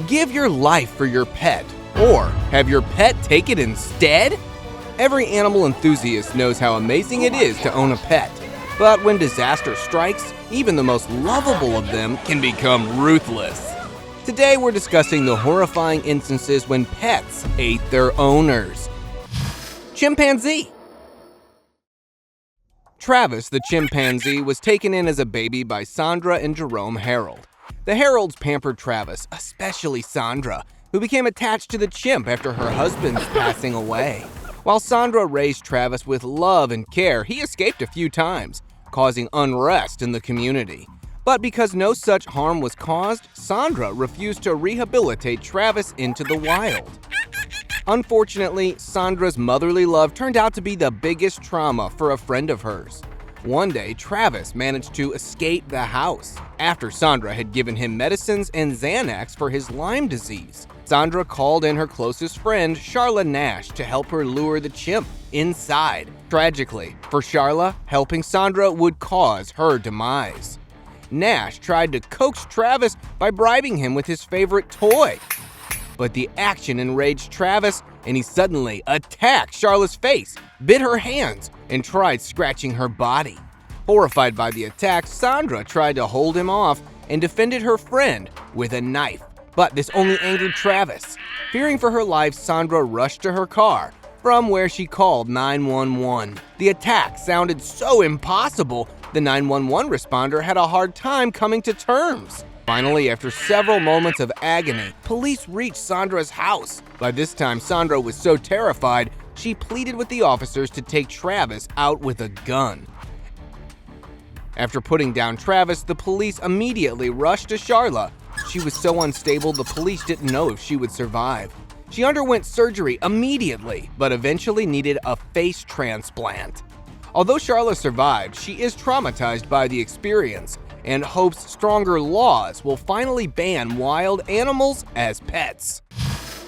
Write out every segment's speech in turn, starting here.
Give your life for your pet, or have your pet take it instead? Every animal enthusiast knows how amazing it is to own a pet. But when disaster strikes, even the most lovable of them can become ruthless. Today we're discussing the horrifying instances when pets ate their owners. Chimpanzee. Travis the chimpanzee was taken in as a baby by Sandra and Jerome Harold. The Harolds pampered Travis, especially Sandra, who became attached to the chimp after her husband's passing away. While Sandra raised Travis with love and care, he escaped a few times, causing unrest in the community. But because no such harm was caused, Sandra refused to rehabilitate Travis into the wild. Unfortunately, Sandra's motherly love turned out to be the biggest trauma for a friend of hers. One day, Travis managed to escape the house after Sandra had given him medicines and Xanax for his Lyme disease. Sandra called in her closest friend, Charla Nash, to help her lure the chimp inside. Tragically, for Charla, helping Sandra would cause her demise. Nash tried to coax Travis by bribing him with his favorite toy. But the action enraged Travis, and he suddenly attacked Charla's face, bit her hands, and tried scratching her body. Horrified by the attack, Sandra tried to hold him off and defended her friend with a knife. But this only angered Travis. Fearing for her life, Sandra rushed to her car, from where she called 911. The attack sounded so impossible, the 911 responder had a hard time coming to terms. Finally, after several moments of agony, police reached Sandra's house. By this time, Sandra was so terrified, she pleaded with the officers to take Travis out with a gun. After putting down Travis, the police immediately rushed to Charla. She was so unstable, the police didn't know if she would survive. She underwent surgery immediately, but eventually needed a face transplant. Although Charla survived, she is traumatized by the experience and hopes stronger laws will finally ban wild animals as pets.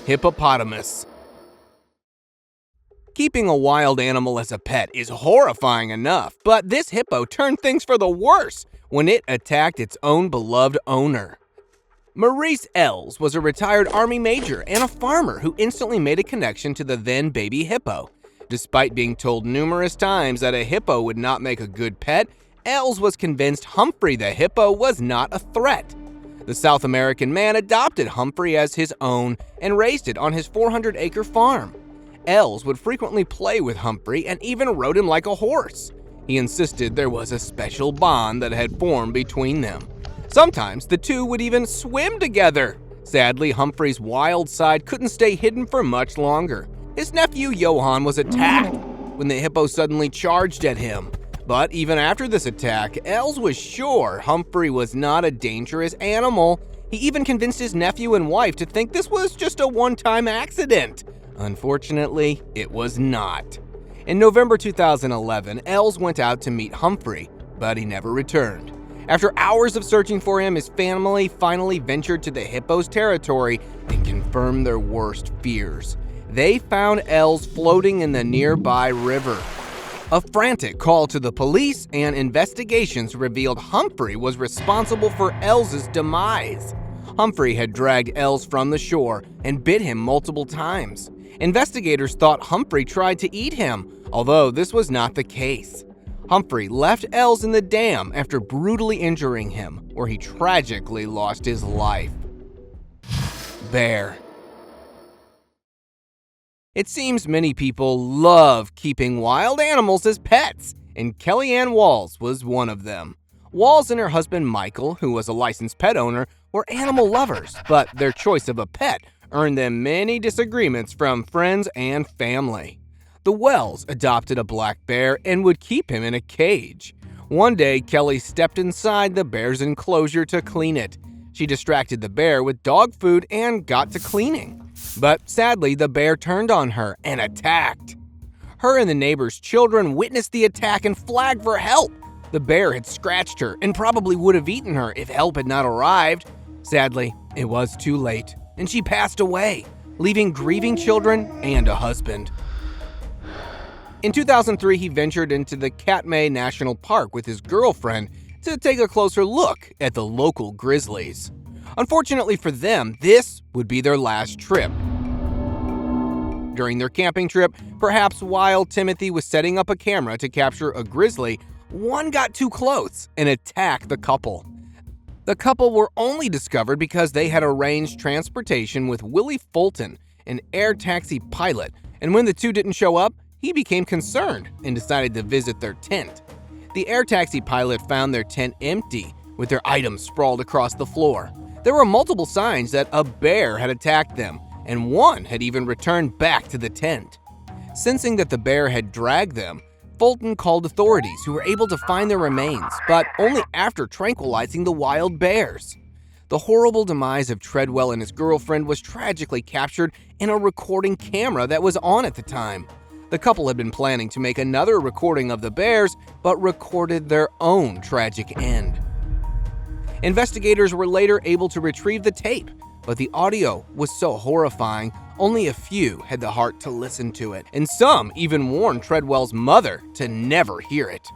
Hippopotamus. Keeping a wild animal as a pet is horrifying enough, but this hippo turned things for the worse when it attacked its own beloved owner. Maurice Els was a retired Army major and a farmer who instantly made a connection to the then baby hippo. Despite being told numerous times that a hippo would not make a good pet, Els was convinced Humphrey the hippo was not a threat. The South American man adopted Humphrey as his own and raised it on his 400-acre farm. Els would frequently play with Humphrey and even rode him like a horse. He insisted there was a special bond that had formed between them. Sometimes the two would even swim together. Sadly, Humphrey's wild side couldn't stay hidden for much longer. His nephew Johann was attacked when the hippo suddenly charged at him. But even after this attack, Els was sure Humphrey was not a dangerous animal. He even convinced his nephew and wife to think this was just a one-time accident. Unfortunately, it was not. In November 2011, Els went out to meet Humphrey, but he never returned. After hours of searching for him, his family finally ventured to the hippo's territory and confirmed their worst fears. They found Els floating in the nearby river. A frantic call to the police and investigations revealed Humphrey was responsible for Els's demise. Humphrey had dragged Els from the shore and bit him multiple times. Investigators thought Humphrey tried to eat him, although this was not the case. Humphrey left Els in the dam after brutally injuring him, where he tragically lost his life. Bear. It seems many people love keeping wild animals as pets, and Kellyanne Walls was one of them. Walls and her husband Michael, who was a licensed pet owner, were animal lovers, but their choice of a pet earned them many disagreements from friends and family. The Wells adopted a black bear and would keep him in a cage. One day, Kelly stepped inside the bear's enclosure to clean it. She distracted the bear with dog food and got to cleaning. But sadly, the bear turned on her and attacked. Her and the neighbor's children witnessed the attack and flagged for help. The bear had scratched her and probably would have eaten her if help had not arrived. Sadly, it was too late, and she passed away, leaving grieving children and a husband. In 2003, he ventured into the Katmai National Park with his girlfriend to take a closer look at the local grizzlies. Unfortunately for them, this would be their last trip. During their camping trip, perhaps while Timothy was setting up a camera to capture a grizzly, one got too close and attacked the couple. The couple were only discovered because they had arranged transportation with Willie Fulton, an air taxi pilot, and when the two didn't show up, he became concerned and decided to visit their tent. The air taxi pilot found their tent empty, with their items sprawled across the floor. There were multiple signs that a bear had attacked them, and one had even returned back to the tent. Sensing that the bear had dragged them, Fulton called authorities who were able to find their remains, but only after tranquilizing the wild bears. The horrible demise of Treadwell and his girlfriend was tragically captured in a recording camera that was on at the time. The couple had been planning to make another recording of the bears, but recorded their own tragic end. Investigators were later able to retrieve the tape, but the audio was so horrifying, only a few had the heart to listen to it, and some even warned Treadwell's mother to never hear it.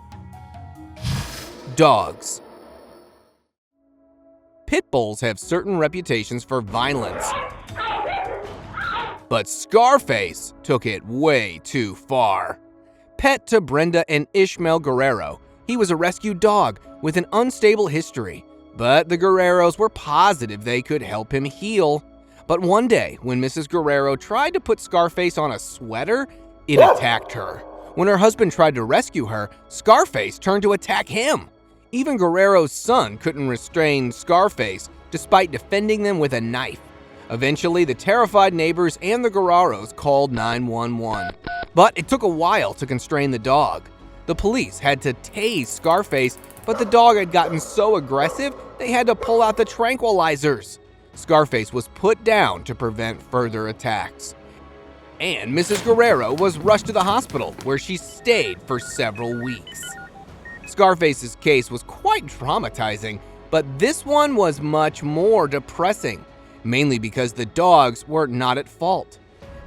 Dogs. Pit bulls have certain reputations for violence, but Scarface took it way too far. Pet to Brenda and Ishmael Guerrero, he was a rescue dog with an unstable history, but the Guerreros were positive they could help him heal. But one day, when Mrs. Guerrero tried to put Scarface on a sweater, it attacked her. When her husband tried to rescue her, Scarface turned to attack him. Even Guerrero's son couldn't restrain Scarface, despite defending them with a knife. Eventually, the terrified neighbors and the Guerreros called 911. But it took a while to constrain the dog. The police had to tase Scarface, but the dog had gotten so aggressive, they had to pull out the tranquilizers. Scarface was put down to prevent further attacks. And Mrs. Guerrero was rushed to the hospital, where she stayed for several weeks. Scarface's case was quite traumatizing, but this one was much more depressing, mainly because the dogs were not at fault.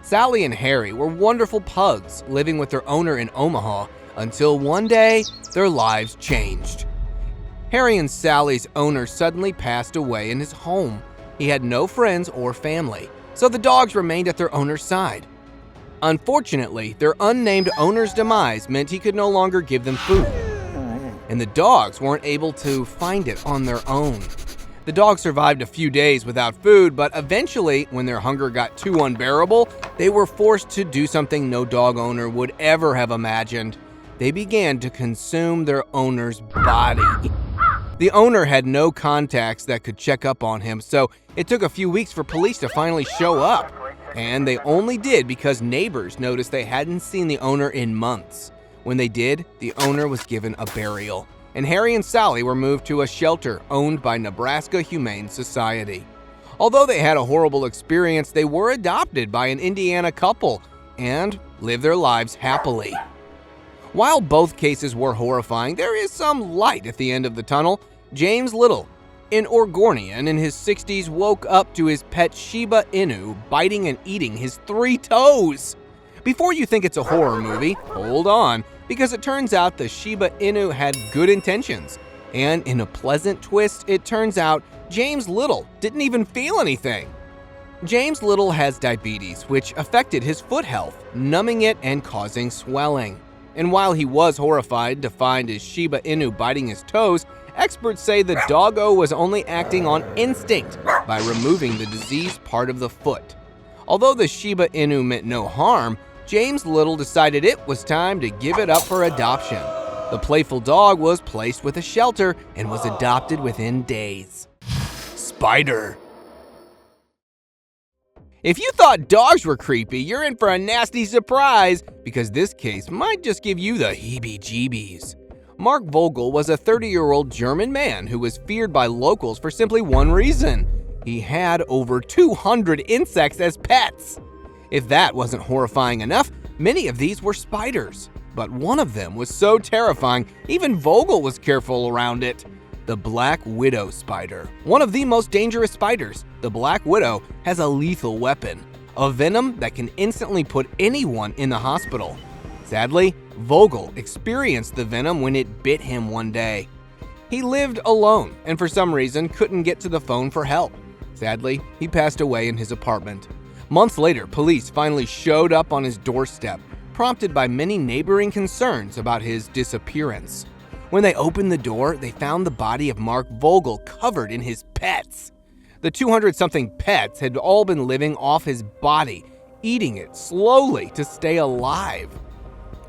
Sally and Harry were wonderful pugs living with their owner in Omaha until one day their lives changed. Harry and Sally's owner suddenly passed away in his home. He had no friends or family, so the dogs remained at their owner's side. Unfortunately, their unnamed owner's demise meant he could no longer give them food, and the dogs weren't able to find it on their own. The dogs survived a few days without food, but eventually, when their hunger got too unbearable, they were forced to do something no dog owner would ever have imagined. They began to consume their owner's body. The owner had no contacts that could check up on him, so it took a few weeks for police to finally show up. And they only did because neighbors noticed they hadn't seen the owner in months. When they did, the owner was given a burial, and Harry and Sally were moved to a shelter owned by Nebraska Humane Society. Although they had a horrible experience, they were adopted by an Indiana couple and lived their lives happily. While both cases were horrifying, there is some light at the end of the tunnel. James Little, an Oregonian in his 60s, woke up to his pet Shiba Inu biting and eating his 3 toes. Before you think it's a horror movie, hold on, because it turns out the Shiba Inu had good intentions. And in a pleasant twist, it turns out James Little didn't even feel anything. James Little has diabetes, which affected his foot health, numbing it and causing swelling. And while he was horrified to find his Shiba Inu biting his toes, experts say the doggo was only acting on instinct by removing the diseased part of the foot. Although the Shiba Inu meant no harm, James Little decided it was time to give it up for adoption. The playful dog was placed with a shelter and was adopted within days. Spider. If you thought dogs were creepy, you're in for a nasty surprise, because this case might just give you the heebie-jeebies. Mark Vogel was a 30-year-old German man who was feared by locals for simply one reason. He had over 200 insects as pets. If that wasn't horrifying enough, many of these were spiders. But one of them was so terrifying, even Vogel was careful around it. The black widow spider. One of the most dangerous spiders, the black widow has a lethal weapon, a venom that can instantly put anyone in the hospital. Sadly, Vogel experienced the venom when it bit him one day. He lived alone and for some reason couldn't get to the phone for help. Sadly, he passed away in his apartment. Months later, police finally showed up on his doorstep, prompted by many neighboring concerns about his disappearance. When they opened the door, they found the body of Mark Vogel covered in his pets. The 200-something pets had all been living off his body, eating it slowly to stay alive.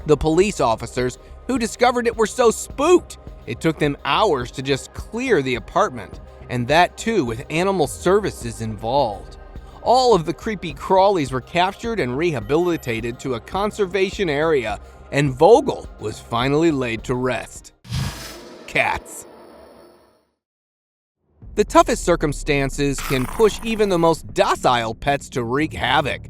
The police officers who discovered it were so spooked, it took them hours to just clear the apartment, and that too with animal services involved. All of the creepy crawlies were captured and rehabilitated to a conservation area, and Vogel was finally laid to rest. Cats. The toughest circumstances can push even the most docile pets to wreak havoc,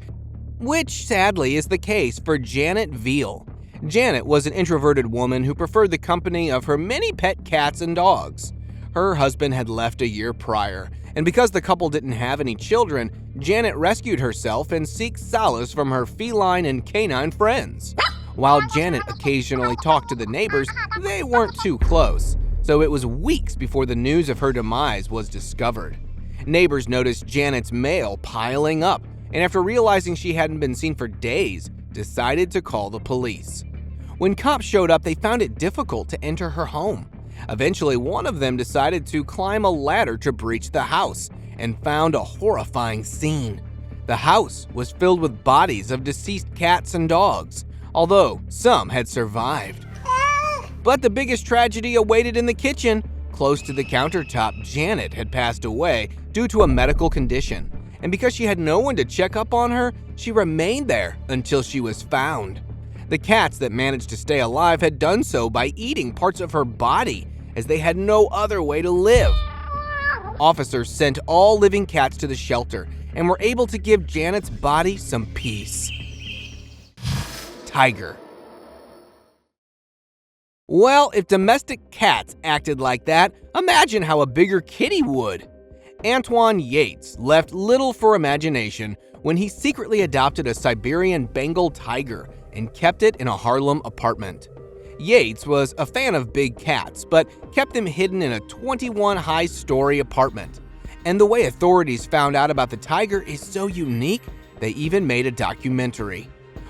which sadly is the case for Janet Veal. Janet was an introverted woman who preferred the company of her many pet cats and dogs. Her husband had left a year prior, and because the couple didn't have any children, Janet rescued herself and seeks solace from her feline and canine friends. While Janet occasionally talked to the neighbors, they weren't too close, so it was weeks before the news of her demise was discovered. Neighbors noticed Janet's mail piling up, and after realizing she hadn't been seen for days, decided to call the police. When cops showed up, they found it difficult to enter her home. Eventually, one of them decided to climb a ladder to breach the house and found a horrifying scene. The house was filled with bodies of deceased cats and dogs, although some had survived. But the biggest tragedy awaited in the kitchen. Close to the countertop, Janet had passed away due to a medical condition, and because she had no one to check up on her, she remained there until she was found. The cats that managed to stay alive had done so by eating parts of her body, as they had no other way to live. Officers sent all living cats to the shelter and were able to give Janet's body some peace. Tiger. Well, if domestic cats acted like that, imagine how a bigger kitty would. Antoine Yates left little for imagination when he secretly adopted a Siberian Bengal tiger and kept it in a Harlem apartment. Yates was a fan of big cats, but kept them hidden in a 21-high-story apartment. And the way authorities found out about the tiger is so unique, they even made a documentary.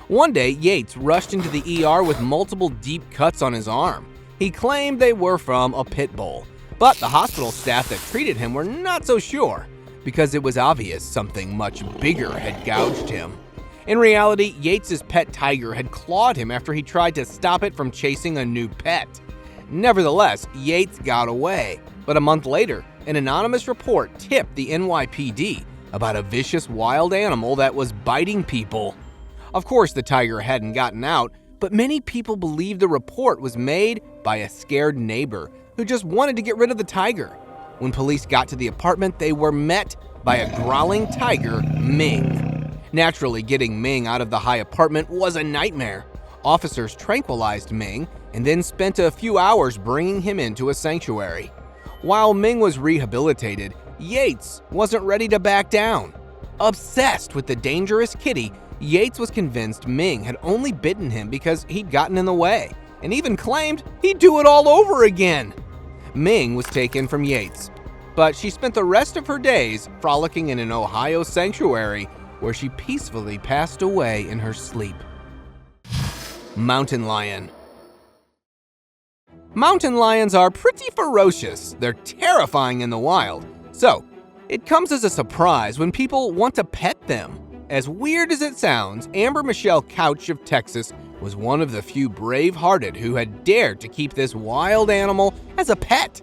One day, Yates rushed into the ER with multiple deep cuts on his arm. He claimed they were from a pit bull, but the hospital staff that treated him were not so sure, because it was obvious something much bigger had gouged him. In reality, Yates's pet tiger had clawed him after he tried to stop it from chasing a new pet. Nevertheless, Yates got away, but a month later, an anonymous report tipped the NYPD about a vicious wild animal that was biting people. Of course, the tiger hadn't gotten out, but many people believed the report was made by a scared neighbor who just wanted to get rid of the tiger. When police got to the apartment, they were met by a growling tiger, Ming. Naturally, getting Ming out of the high apartment was a nightmare. Officers tranquilized Ming and then spent a few hours bringing him into a sanctuary. While Ming was rehabilitated, Yates wasn't ready to back down. Obsessed with the dangerous kitty, Yates was convinced Ming had only bitten him because he'd gotten in the way, and even claimed he'd do it all over again. Ming was taken from Yates, but she spent the rest of her days frolicking in an Ohio sanctuary where she peacefully passed away in her sleep. Mountain lion. Mountain lions are pretty ferocious. They're terrifying in the wild, so it comes as a surprise when people want to pet them. As weird as it sounds, Amber Michelle Couch of Texas was one of the few brave-hearted who had dared to keep this wild animal as a pet.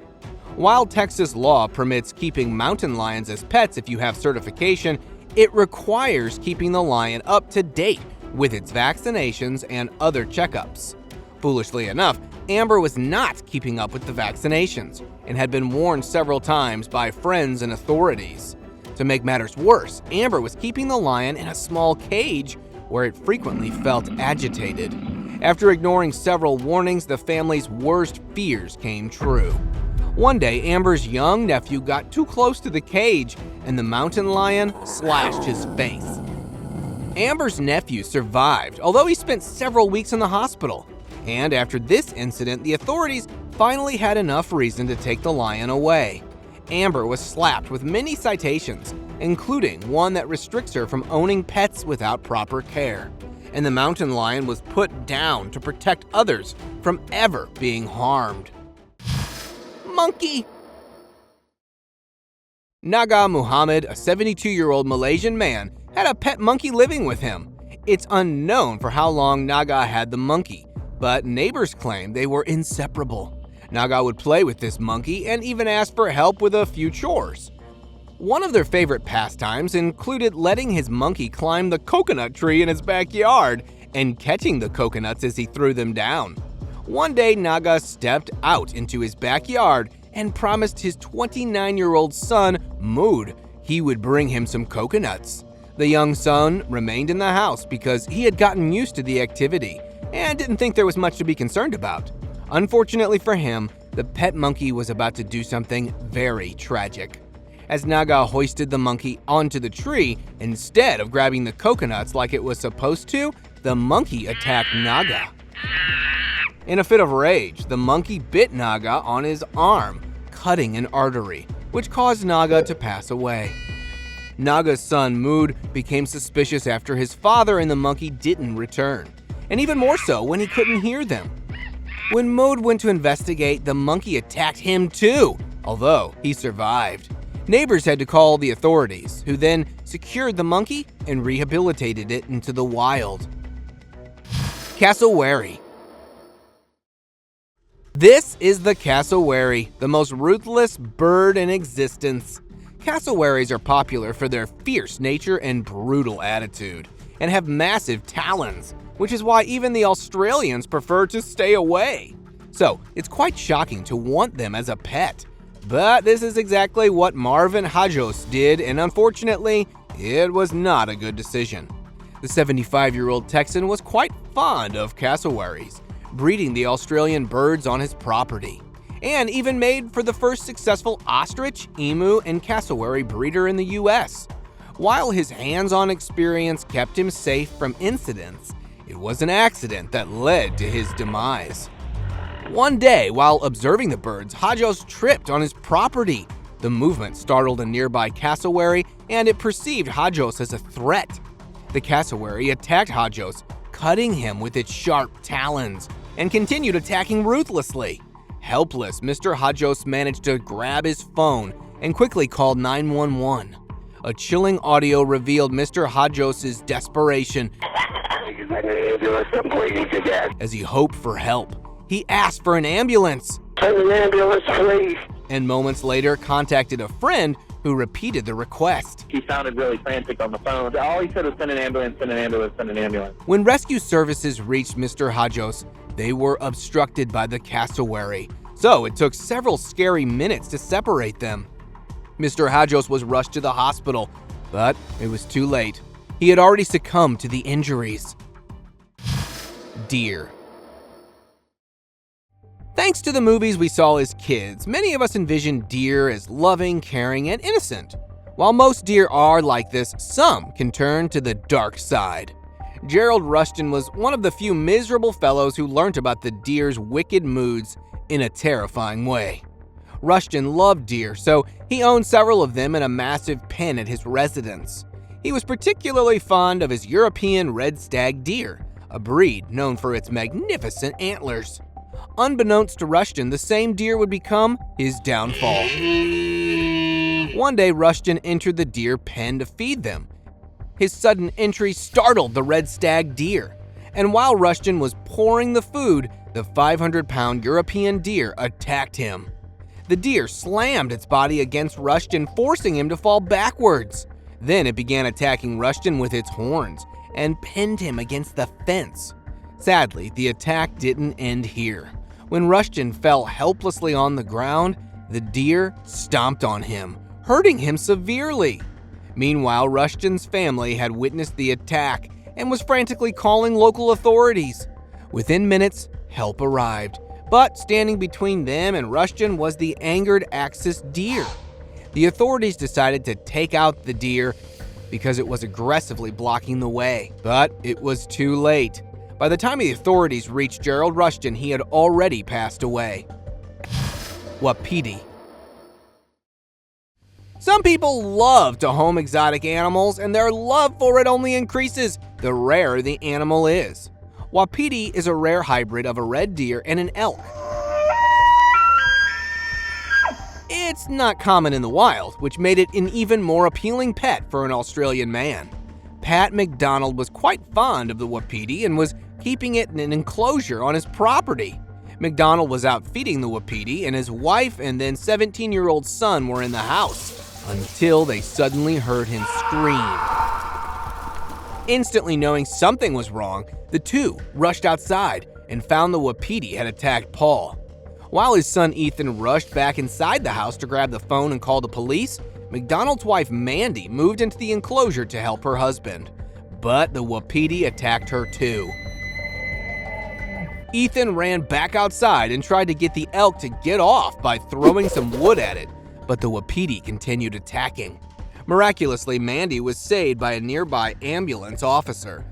While Texas law permits keeping mountain lions as pets if you have certification, it requires keeping the lion up to date with its vaccinations and other checkups. Foolishly enough, Amber was not keeping up with the vaccinations and had been warned several times by friends and authorities. To make matters worse, Amber was keeping the lion in a small cage where it frequently felt agitated. After ignoring several warnings, the family's worst fears came true. One day, Amber's young nephew got too close to the cage and the mountain lion slashed his face. Amber's nephew survived, although he spent several weeks in the hospital. And after this incident, the authorities finally had enough reason to take the lion away. Amber was slapped with many citations, including one that restricts her from owning pets without proper care. And the mountain lion was put down to protect others from ever being harmed. Monkey! Naga Muhammad, a 72-year-old Malaysian man, had a pet monkey living with him. It's unknown for how long Naga had the monkey, but neighbors claim they were inseparable. Naga would play with this monkey and even ask for help with a few chores. One of their favorite pastimes included letting his monkey climb the coconut tree in his backyard and catching the coconuts as he threw them down. One day, Naga stepped out into his backyard and promised his 29-year-old son, Mood, he would bring him some coconuts. The young son remained in the house because he had gotten used to the activity and didn't think there was much to be concerned about. Unfortunately for him, the pet monkey was about to do something very tragic. As Naga hoisted the monkey onto the tree, instead of grabbing the coconuts like it was supposed to, the monkey attacked Naga. In a fit of rage, the monkey bit Naga on his arm, cutting an artery, which caused Naga to pass away. Naga's son, Mood, became suspicious after his father and the monkey didn't return, and even more so when he couldn't hear them. When Mood went to investigate, the monkey attacked him too, although he survived. Neighbors had to call the authorities, who then secured the monkey and rehabilitated it into the wild. Cassowary. This is the cassowary, the most ruthless bird in existence. Cassowaries are popular for their fierce nature and brutal attitude, and have massive talons, which is why even the Australians prefer to stay away. So it's quite shocking to want them as a pet. But this is exactly what Marvin Hajos did, and unfortunately, it was not a good decision. The 75-year-old Texan was quite fond of cassowaries, breeding the Australian birds on his property, and even made for the first successful ostrich, emu, and cassowary breeder in the US. While his hands-on experience kept him safe from incidents, it was an accident that led to his demise. One day, while observing the birds, Hajos tripped on his property. The movement startled a nearby cassowary, and it perceived Hajos as a threat. The cassowary attacked Hajos, cutting him with its sharp talons, and continued attacking ruthlessly. Helpless, Mr. Hajos managed to grab his phone and quickly called 911. A chilling audio revealed Mr. Hajos' desperation as he hoped for help. He asked for an ambulance. Send an ambulance, please. And moments later contacted a friend who repeated the request. He sounded really frantic on the phone. All he said was send an ambulance, send an ambulance, send an ambulance. When rescue services reached Mr. Hajos, they were obstructed by the cassowary, so it took several scary minutes to separate them. Mr. Hajos was rushed to the hospital, but it was too late. He had already succumbed to the injuries. Deer. Thanks to the movies we saw as kids, many of us envisioned deer as loving, caring, and innocent. While most deer are like this, some can turn to the dark side. Gerald Rushton was one of the few miserable fellows who learnt about the deer's wicked moods in a terrifying way. Rushton loved deer, so he owned several of them in a massive pen at his residence. He was particularly fond of his European red stag deer, a breed known for its magnificent antlers. Unbeknownst to Rushton, the same deer would become his downfall. One day, Rushton entered the deer pen to feed them. His sudden entry startled the red stag deer, and while Rushton was pouring the food, the 500-pound European deer attacked him. The deer slammed its body against Rushton, forcing him to fall backwards. Then it began attacking Rushton with its horns and pinned him against the fence. Sadly, the attack didn't end here. When Rushton fell helplessly on the ground, the deer stomped on him, hurting him severely. Meanwhile, Rushton's family had witnessed the attack and was frantically calling local authorities. Within minutes, help arrived, but standing between them and Rushton was the angered axis deer. The authorities decided to take out the deer because it was aggressively blocking the way, but it was too late. By the time the authorities reached Gerald Rushton, he had already passed away. Wapiti. Some people love to home exotic animals, and their love for it only increases the rarer the animal is. Wapiti is a rare hybrid of a red deer and an elk. It's not common in the wild, which made it an even more appealing pet for an Australian man. Pat McDonald was quite fond of the wapiti and was keeping it in an enclosure on his property. McDonald was out feeding the wapiti, and his wife and then 17-year-old son were in the house until they suddenly heard him scream. Instantly knowing something was wrong, the two rushed outside and found the wapiti had attacked Paul. While his son Ethan rushed back inside the house to grab the phone and call the police, McDonald's wife Mandy moved into the enclosure to help her husband. But the wapiti attacked her too. Ethan ran back outside and tried to get the elk to get off by throwing some wood at it, but the wapiti continued attacking. Miraculously, Mandy was saved by a nearby ambulance officer,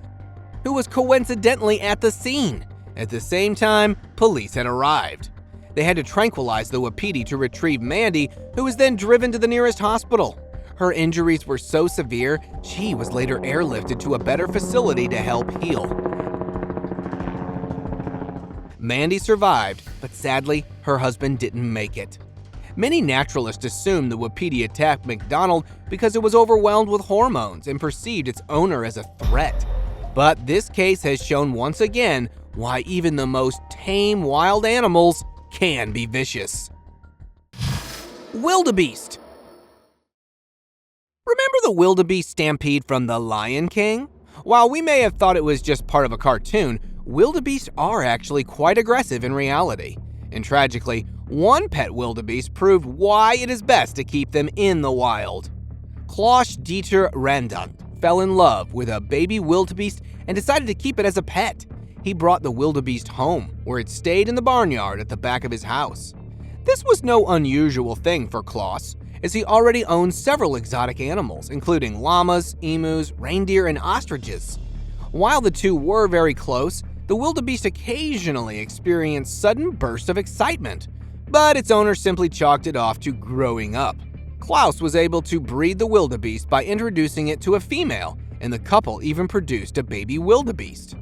who was coincidentally at the scene. At the same time, police had arrived. They had to tranquilize the wapiti to retrieve Mandy, who was then driven to the nearest hospital. Her injuries were so severe, she was later airlifted to a better facility to help heal. Mandy survived, but sadly, her husband didn't make it. Many naturalists assumed the wapiti attacked McDonald because it was overwhelmed with hormones and perceived its owner as a threat. But this case has shown once again why even the most tame wild animals can be vicious. Wildebeest. Remember the wildebeest stampede from The Lion King? While we may have thought it was just part of a cartoon, wildebeest are actually quite aggressive in reality. And tragically, one pet wildebeest proved why it is best to keep them in the wild. Klaus Dieter Randant fell in love with a baby wildebeest and decided to keep it as a pet. He brought the wildebeest home, where it stayed in the barnyard at the back of his house. This was no unusual thing for Klaus, as he already owned several exotic animals, including llamas, emus, reindeer, and ostriches. While the two were very close, the wildebeest occasionally experienced sudden bursts of excitement, but its owner simply chalked it off to growing up. Klaus was able to breed the wildebeest by introducing it to a female, and the couple even produced a baby wildebeest.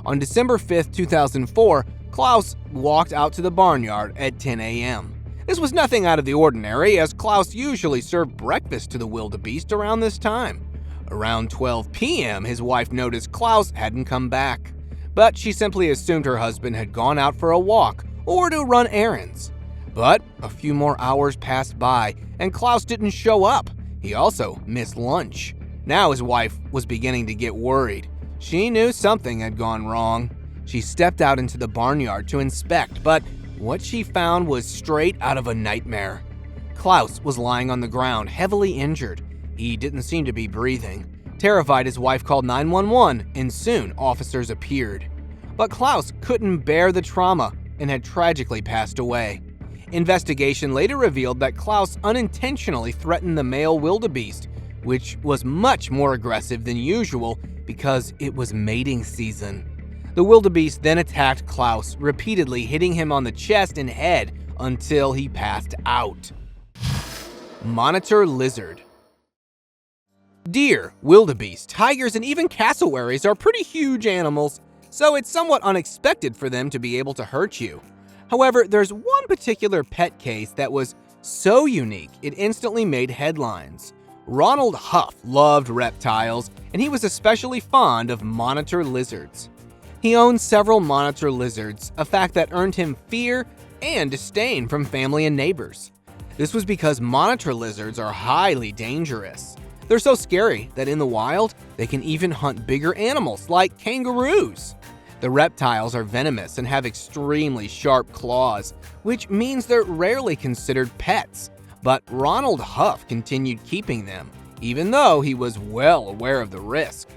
On December 5, 2004, Klaus walked out to the barnyard at 10 a.m. This was nothing out of the ordinary, as Klaus usually served breakfast to the wildebeest around this time. Around 12 p.m., his wife noticed Klaus hadn't come back, but she simply assumed her husband had gone out for a walk or to run errands. But a few more hours passed by, and Klaus didn't show up. He also missed lunch. Now his wife was beginning to get worried. She knew something had gone wrong. She stepped out into the barnyard to inspect, but what she found was straight out of a nightmare. Klaus was lying on the ground, heavily injured. He didn't seem to be breathing. Terrified, his wife called 911, and soon officers appeared. But Klaus couldn't bear the trauma and had tragically passed away. Investigation later revealed that Klaus unintentionally threatened the male wildebeest, which was much more aggressive than usual because it was mating season. The wildebeest then attacked Klaus, repeatedly hitting him on the chest and head until he passed out. Monitor lizard. Deer, wildebeest, tigers, and even cassowaries are pretty huge animals, so it's somewhat unexpected for them to be able to hurt you. However, there's one particular pet case that was so unique it instantly made headlines. Ronald Huff loved reptiles, and he was especially fond of monitor lizards. He owned several monitor lizards, a fact that earned him fear and disdain from family and neighbors. This was because monitor lizards are highly dangerous. They're so scary that in the wild, they can even hunt bigger animals like kangaroos. The reptiles are venomous and have extremely sharp claws, which means they're rarely considered pets. But Ronald Huff continued keeping them, even though he was well aware of the risk.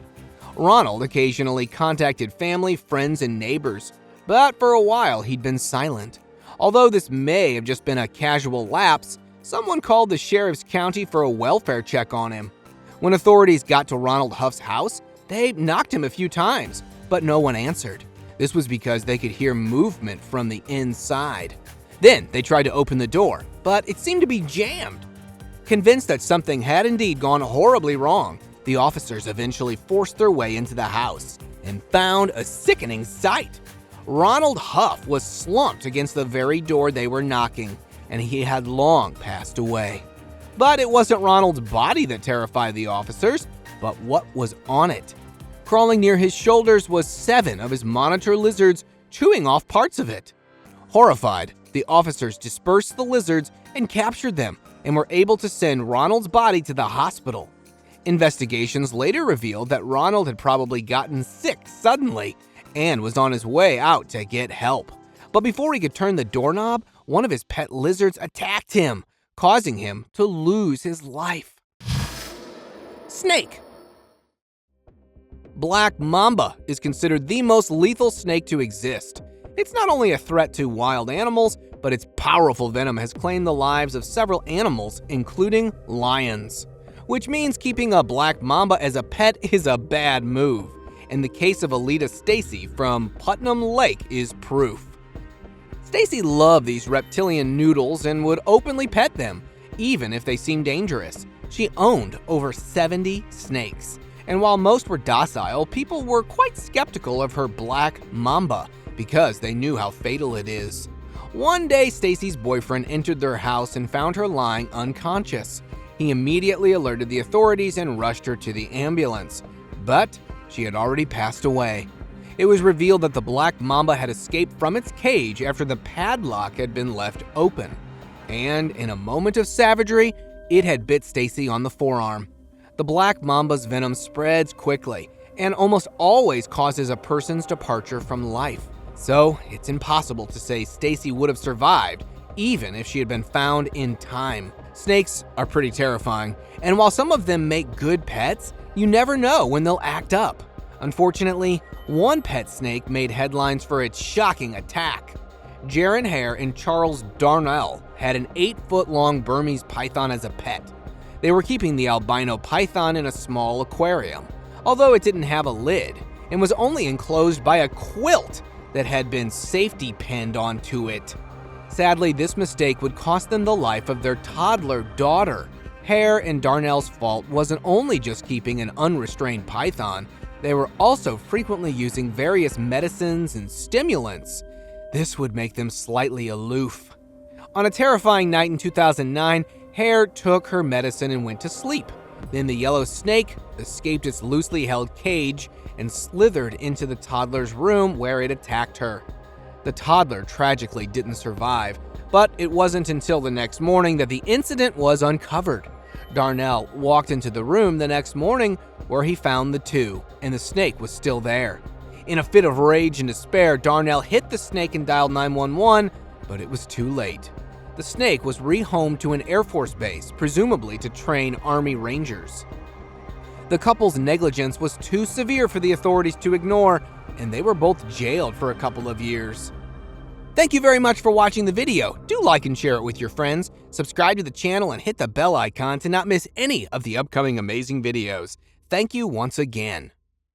Ronald occasionally contacted family, friends, and neighbors, but for a while he'd been silent. Although this may have just been a casual lapse, someone called the sheriff's county for a welfare check on him. When authorities got to Ronald Huff's house, they knocked him a few times, but no one answered. This was because they could hear movement from the inside. Then they tried to open the door, but it seemed to be jammed. Convinced that something had indeed gone horribly wrong, the officers eventually forced their way into the house and found a sickening sight. Ronald Huff was slumped against the very door they were knocking, and he had long passed away. But it wasn't Ronald's body that terrified the officers, but what was on it. Crawling near his shoulders was 7 of his monitor lizards, chewing off parts of it. Horrified, the officers dispersed the lizards and captured them, and were able to send Ronald's body to the hospital. Investigations later revealed that Ronald had probably gotten sick suddenly and was on his way out to get help. But before he could turn the doorknob, one of his pet lizards attacked him, causing him to lose his life. Snake. Black mamba is considered the most lethal snake to exist. It's not only a threat to wild animals, but its powerful venom has claimed the lives of several animals, including lions. Which means keeping a black mamba as a pet is a bad move. And the case of Alita Stacy from Putnam Lake is proof. Stacy loved these reptilian noodles and would openly pet them, even if they seemed dangerous. She owned over 70 snakes. And while most were docile, people were quite skeptical of her black mamba because they knew how fatal it is. One day, Stacy's boyfriend entered their house and found her lying unconscious. He immediately alerted the authorities and rushed her to the ambulance, but she had already passed away. It was revealed that the black mamba had escaped from its cage after the padlock had been left open. And in a moment of savagery, it had bit Stacy on the forearm. The black mamba's venom spreads quickly and almost always causes a person's departure from life. So it's impossible to say Stacy would have survived, even if she had been found in time. Snakes are pretty terrifying, and while some of them make good pets, you never know when they'll act up. Unfortunately, one pet snake made headlines for its shocking attack. Jaron Hare and Charles Darnell had an 8-foot-long Burmese python as a pet. They were keeping the albino python in a small aquarium, although it didn't have a lid, and was only enclosed by a quilt that had been safety pinned onto it. Sadly, this mistake would cost them the life of their toddler daughter. Hare and Darnell's fault wasn't only just keeping an unrestrained python, they were also frequently using various medicines and stimulants. This would make them slightly aloof. On a terrifying night in 2009, Hare took her medicine and went to sleep. Then the yellow snake escaped its loosely held cage and slithered into the toddler's room where it attacked her. The toddler tragically didn't survive, but it wasn't until the next morning that the incident was uncovered. Darnell walked into the room the next morning where he found the two, and the snake was still there. In a fit of rage and despair, Darnell hit the snake and dialed 911, but it was too late. The snake was rehomed to an Air Force base, presumably to train Army Rangers. The couple's negligence was too severe for the authorities to ignore, and they were both jailed for a couple of years. Thank you very much for watching the video. Do like and share it with your friends, subscribe to the channel, and hit the bell icon to not miss any of the upcoming amazing videos. Thank you once again.